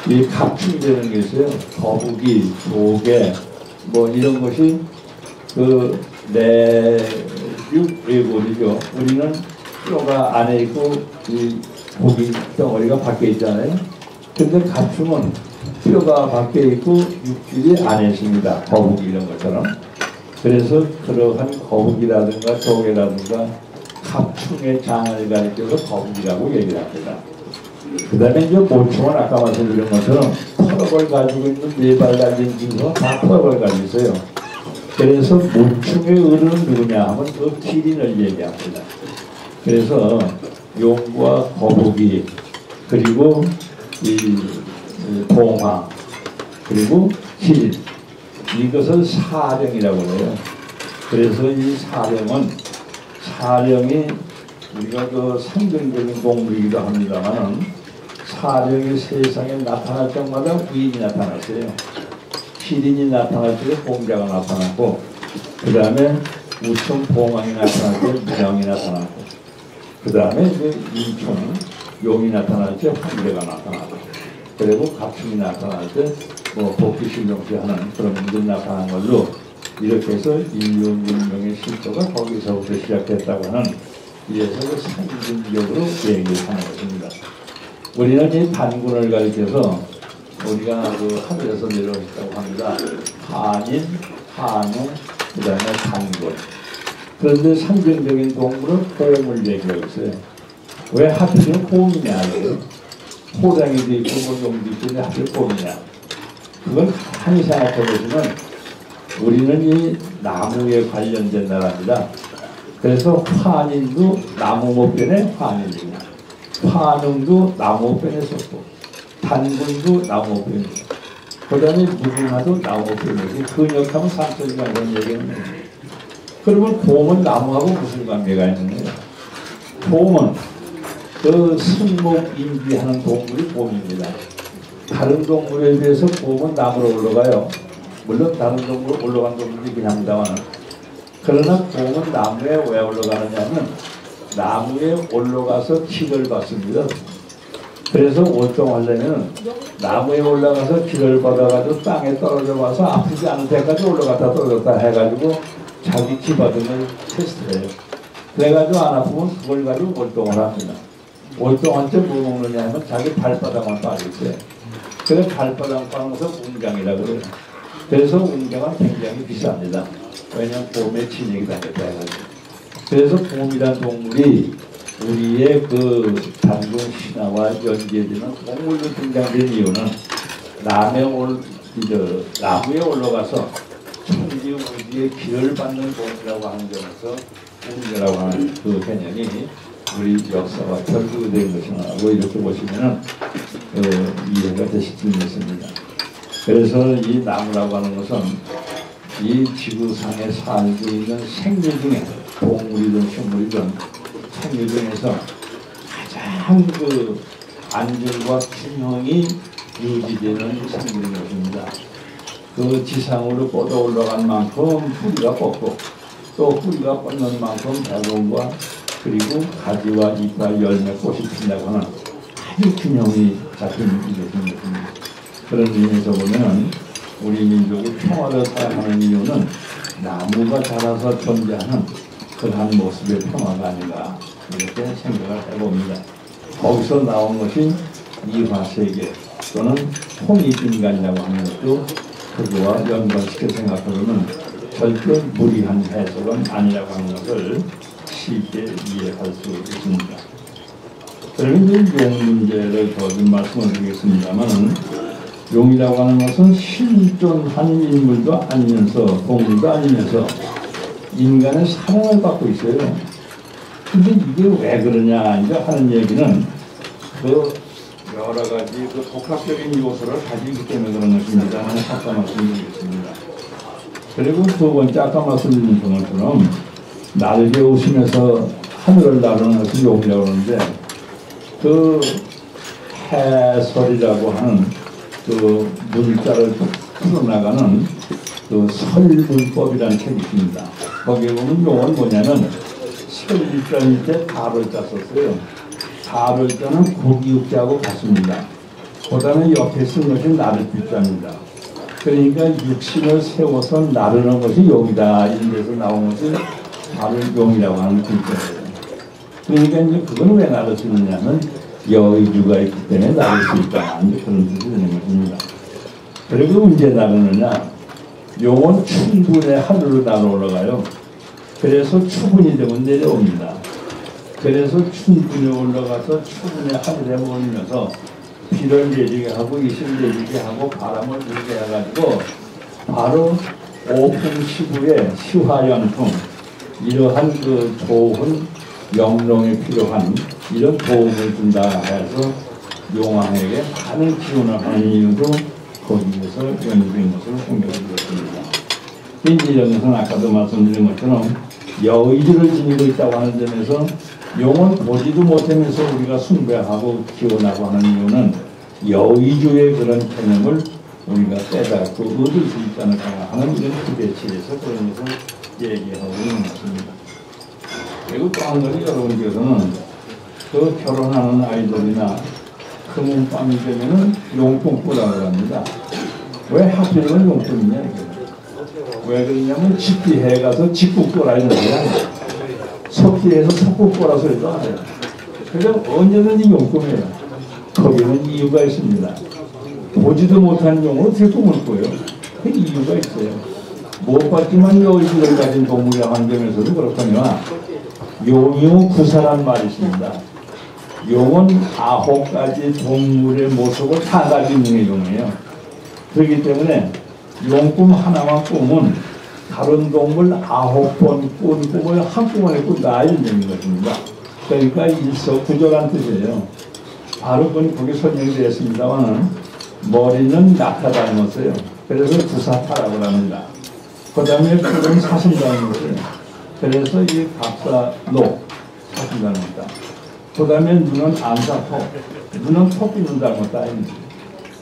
이 갑충되는 게 있어요. 거북이, 조개, 뭐 이런 것이 그 내육외골이죠. 우리는 뼈가 안에 있고 이 고기 덩어리가 밖에 있잖아요. 근데 갑충은 뼈가 밖에 있고 육질이 안에 있습니다. 거북이 이런 것처럼. 그래서 그러한 거북이라든가 조개라든가 갑충의 장을 가리켜서 거북이라고 얘기를 합니다. 그 다음에 이제 모충은 아까 말씀드린 것처럼 털을 가지고 있는 네 발 달린 증거가 다 털을 가지고 있어요. 그래서 모충의 어른은 누구냐 하면 그 기린을 얘기합니다. 그래서 용과 거북이 그리고 이 봉화 그리고 기린 이것을 사령이라고 해요. 그래서 이 사령이 우리가 그 상징적인 동물이기도 합니다만 사령이 세상에 나타날 때마다 위인이 나타났어요. 기린이 나타날 때 공자가 나타났고 그 다음에 우청 봉황이 나타날 때 무량이 나타났고 그 다음에 이제 인총 용이 나타날 때 황제가 나타나고 그리고 갑충이 나타날 때 뭐 복귀실명시 하는 그런 분들이 나타난 걸로 이렇게 해서 인류 문명의 실조가 거기서부터 시작됐다고 하는 이래서 그 상징적으로 얘기를 하는 것입니다. 우리는 이 단군을 가리켜서 우리가 그 하늘에서 내려오셨다고 합니다. 한인, 한우, 그 다음에 단군. 그런데 상징적인 동물은 곰을 얘기하고 있어요. 왜 하필이면 곰이냐? 호랑이도 있고 모종도 있고 하필 곰이냐? 그건 가만히 생각해 보시면 우리는 이 나무에 관련된 나라입니다. 그래서 환인도 나무목변의 환인이고 환웅도 나무목변에 썼고 단군도 나무목변이고 그 다음에 무궁화도 나무목변이고 근역하면 산소리가 이런 얘기는 그러면 곰은 나무하고 무슨 관계가 있는 거예요? 곰은 그 승목인비하는 동물이 곰입니다. 다른 동물에 비해서 곰은 나무로 올라가요. 물론 다른 동물 올라간 동물이긴 합니다만 그러나 곰은 나무에 왜 올라가느냐면 나무에 올라가서 기를 받습니다. 그래서 월동하려면 나무에 올라가서 기를 받아가지고 땅에 떨어져 와서 아프지 않은 데까지 올라갔다 떨어졌다 해가지고 자기 기 받은 걸 테스트해요. 그래가지고 안 아프면 그걸 가지고 월동을 합니다. 월동할 때 뭐 먹느냐 하면 자기 발바닥만 빠졌어요. 그래서 발바닥 빠면서 운강이라고 그래요. 그래서 운강은 굉장히 비쌉니다. 왜냐하면 곰의 진액이 다녔다 해가지고. 그래서 곰이란 동물이 우리의 그 단군 신화와 연계되는 동물로 등장된 이유는 나무에 올라가서 천지 우주의 기를 받는 곰이라고 하는 점에서 운이라고 하는 그 개념이 우리 역사와 결부된 것이라고 이렇게 보시면은 이해가 되실 수 있습니다. 그래서 이 나무라고 하는 것은 이 지구상에 살고 있는 생물 중에 동물이든 식물이든 생물 중에서 가장 그 안정과 균형이 유지되는 생물인 것입니다. 그 지상으로 뻗어 올라간 만큼 뿌리가 뻗고 또 뿌리가 뻗는 만큼 배봉과 그리고 가지와 잎과 열매, 꽃이 핀다고 하는 아주 균형이 잡힌 이것입니다. 그런 의미에서 보면 우리 민족이 평화를 사랑하는 이유는 나무가 자라서 존재하는 그러한 모습의 평화가 아닌가 이렇게 생각을 해봅니다. 거기서 나온 것이 이화세계 또는 통일인간이라고 하는 것도 그거와 연관시켜 생각해보면 절대 무리한 해석은 아니라고 하는 것을 쉽게 이해할 수 있습니다. 그러면 이제 용 문제를 더 좀 말씀을 드리겠습니다만 용이라고 하는 것은 실존한 인물도 아니면서 동물도 아니면서 인간의 사랑을 받고 있어요. 근데 이게 왜 그러냐 하는 얘기는 그 여러 가지 그 복합적인 요소를 가지기 때문에 그런 것입니다. 하는 아까 말씀드리겠습니다. 그리고 두 번째 아까 말씀드린 것처럼 날개 웃으면서 하늘을 나르는 것을 용이라고 하는데 그 해설이라고 하는 그 문자를 풀어나가는 그 설문법이라는 책이 있습니다. 거기에 보면 용은 뭐냐면 설일자 밑에 달을자 썼어요. 달을자는 고기육자하고 같습니다. 그 다음에 옆에 쓴 것이 나르빛자입니다. 그러니까 육신을 세워서 나르는 것이 용이다. 이런 데서 나온 것이 바로 용이라고 하는 글자예요. 그러니까 이제 그건 왜 나를 쓰느냐면 여의주가 있기 때문에 나를 수 있다. 이제 그런 뜻이 되는 것입니다. 그리고 언제 나르느냐? 용은 충분의 하늘로 날아 올라가요. 그래서 추분이 되면 내려옵니다. 그래서 충분히 올라가서 추분의 하늘에 몰리면서 비를 내리게 하고 이슬 내리게 하고 바람을 불게 해가지고 바로 오풍시부의 시화연풍 이러한 그 좋은 영롱에 필요한 이런 도움을 준다 해서 용왕에게 많은 기원을 하는 이유도 거기에서 연구된 것으로 생각이 되었습니다. 이런 것은 아까도 말씀드린 것처럼 여의주를 지니고 있다고 하는 점에서 용은 보지도 못하면서 우리가 숭배하고 기원하고 하는 이유는 여의주의 그런 개념을 우리가 깨닫고 얻을 수 있지 않을까 하는 이런 기대치에서 그런 것을 얘기하고 있는 것입니다. 그리고 또 한 가지 여러분께서는 그 결혼하는 아이들이나 금은밤이 되면은 용돈꾸라고 합니다. 왜 하필이면 용돈이냐 왜 그러냐면 집비해 가서 집국꾸라 이런 거야. 석기해서 석국꾸라 소리도 안 해요. 그래서 언제든지 용돈이에요. 거기는 이유가 있습니다. 보지도 못한 용을 어떻게 꿈을 꿔요? 그 이유가 있어요. 무엇봤지만 여의주를 가진 동물의 환경에서도 그렇거니와 용이요 구사란 말이 있습니다. 용은 9가지 동물의 모습을 다 가지고 있는 용이에요. 그렇기 때문에 용꿈 하나만 꾸면 다른 동물 9번 꾼 꿈을 한꺼번에 꾼다 이런 얘기인 것입니다. 그러니까 일석구조란 뜻이에요. 바로 거기 설명되어 있습니다만 머리는 낙타 닮았어요. 그래서 구사타라고 합니다. 그 다음에 뿔은 사슴 닮았어요. 그래서 이 갑사록 사슴 닮았다. 그 다음에 눈은 안사토, 눈은 토끼눈 닮았다.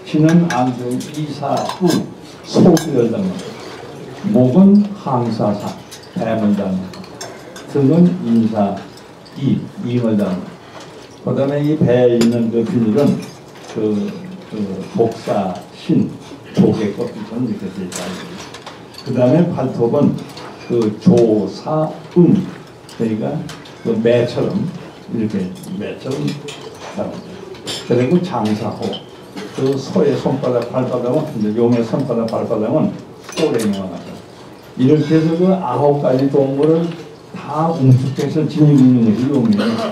귀는 안등, 이사우, 소귀를 닮았다. 목은 항사사, 뱀을 닮았다. 등은 인사, 이을 닮았다. 그 다음에 이 배에 있는 그 비늘은 복사, 신, 조개 껍질처럼 이렇게 되어 있다. 그 다음에 발톱은 조사, 그러니까 그 매처럼 이렇게 매처럼 나옵니다. 그리고 장사호, 소의 손바닥, 발바닥은 용의 손바닥, 발바닥은 소랭이와 같다. 이렇게 해서 그 9가지 동물을 다 웅축해서 지니고 있는 것이 용이에요.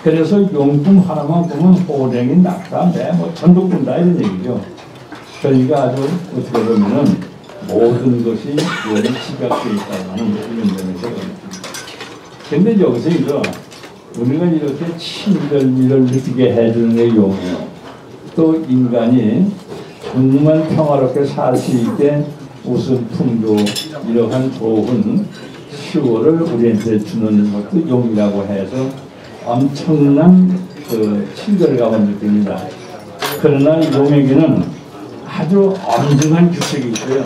그래서 용품 하나만 보면 호랭이, 낙타, 매, 전부 꾼다 이런 얘기죠. 그러니까 아주 어떻게 보면은 모든 것이 용이 집약되어 있다는 이런 점에서 근데 여기서 이거 우리가 이렇게 친절미를 느끼게 해주는 게 용이에요. 또 인간이 정말 평화롭게 살 수 있게 웃음, 풍조 이러한 좋은 시호를 우리한테 주는 것도 용이라고 해서 엄청난 친절감을 느낍니다. 그러나 용에게는 아주 엄중한 규칙이 있어요.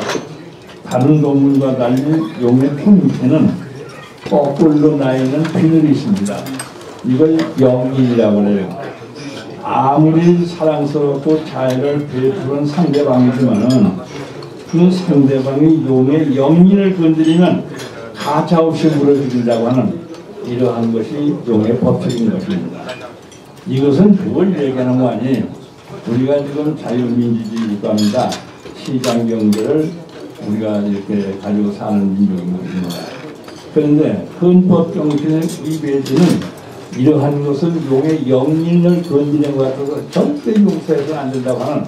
다른 동물과 달리 용의 코 밑에는 거꾸로 나 있는 비늘이 있습니다. 이걸 영인이라고 해요. 아무리 사랑스럽고 자애를 베푸는 상대방이지만은 그 상대방이 용의 영인을 건드리면 가차없이 물어주린다고 하는 이러한 것이 용의 법칙인 것입니다. 이것은 그걸 얘기하는 거 아니에요. 우리가 지금 자유민주주의 국가입니다. 시장경제를 우리가 이렇게 가지고 사는 민족인 것입니다. 그런데 헌법 정신의 위배지는 이러한 것을 용의 영인을 건드리는 것 같아서 절대 용서해서는 안 된다고 하는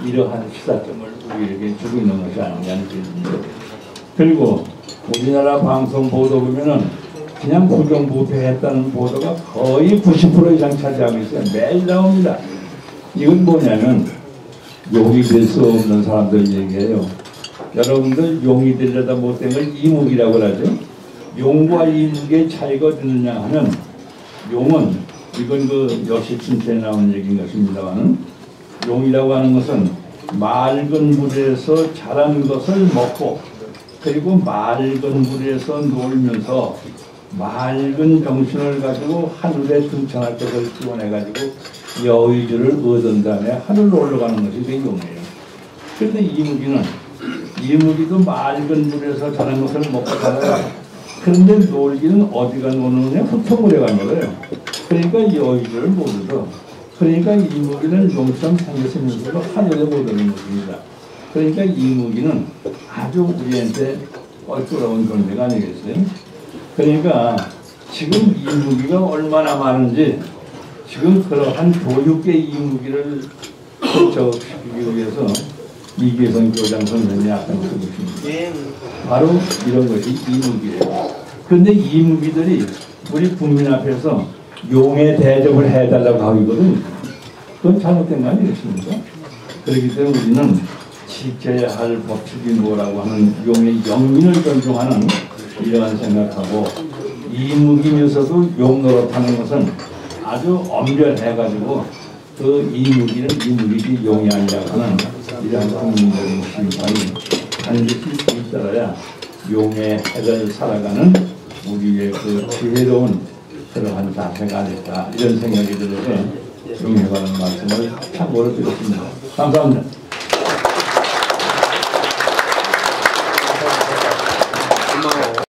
이러한 시사점을 우리에게 주고 있는 것이 아니냐는 얘기입니다. 그리고 우리나라 방송 보도 보면은 그냥 부정부패했다는 보도가 거의 90% 이상 차지하고 있어요. 매일 나옵니다. 이건 뭐냐면 용이 될 수 없는 사람들 얘기해요. 여러분들 용이 되려다 못된 걸 이묵이라고 하죠. 용과 이묵의 차이가 어디느냐 하면 용은 이건 여시춘태에 나온 얘기인 것입니다만 용이라고 하는 것은 맑은 물에서 자란 것을 먹고 그리고 맑은 물에서 놀면서 맑은 정신을 가지고 하늘에 등천할 것을 기원해가지고 여의주를 얻은 다음에 하늘로 올라가는 것이 그 용이에요. 그런데 이무기도 맑은 물에서 자는 것을 먹고 살아요. 그런데 놀기는 어디가 노느냐? 흙탕물에 가 놀아요. 그러니까 여의주를 못 얻어. 그러니까 이무기는 용처럼 생겼으면서도 하늘에 못 얻는 것입니다. 그러니까 이무기는 아주 우리한테 껄끄러운 존재가 아니겠어요? 그러니까 지금 이무기가 얼마나 많은지 지금 그러한 교육계 이무기를 설정시키기 위해서 이계성 교장 선생님이 앞장 서고 있습니다. 바로 이런 것이 이무기예요. 그런데 이무기들이 우리 국민 앞에서 용의 대접을 해달라고 하거든요. 그건 잘못된 거 아니겠습니까? 그렇기 때문에 우리는 지켜야 할 법칙이 뭐라고 하는 용의 영민을 존중하는 이러한 생각하고 이무기면서도 용 노릇하는 것은 아주 엄결해가지고 그 이무기는 이무기지 용이 아니라고 하는 이러한 국민적인 심판이 반드시 있더라야 용의 해를 살아가는 우리의 그 지혜로운 그러한 자세가 아닐까 이런 생각이 들어서 용에 관한 말씀을 참고로 드렸습니다. 감사합니다.